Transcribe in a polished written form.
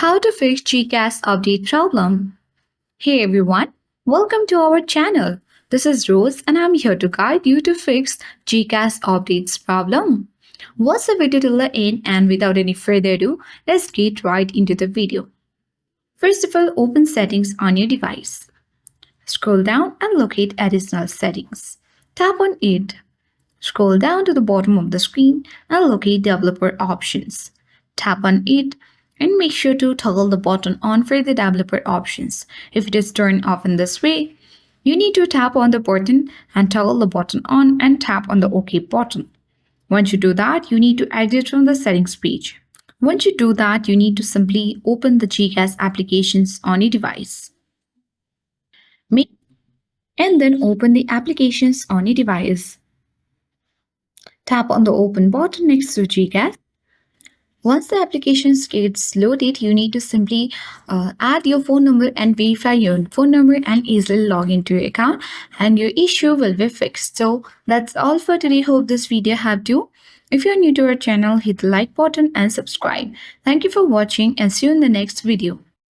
How to fix GCash update problem. Hey everyone, welcome to our channel. This is Rose and I'm here to guide you to fix GCash updates problem. Watch the video till the end and without any further ado, let's get right into the video. First of all, open settings on your device. Scroll down and locate additional settings. Tap on it. Scroll down to the bottom of the screen and locate developer options. Tap on it and make sure to toggle the button on for the developer options. If it is turned off in this way, you need to tap on the button and toggle the button on and tap on the OK button. Once you do that, you need to exit from the settings page. Once you do that, you need to simply open the GCash applications on your device. And then open the applications on your device. Tap on the open button next to GCash. Once the applications gets loaded, you need to simply add your phone number and verify your phone number and easily log into your account and your issue will be fixed. So that's all for today. Hope this video helped you. If you're new to our channel, hit the like button and subscribe. Thank you for watching and see you in the next video.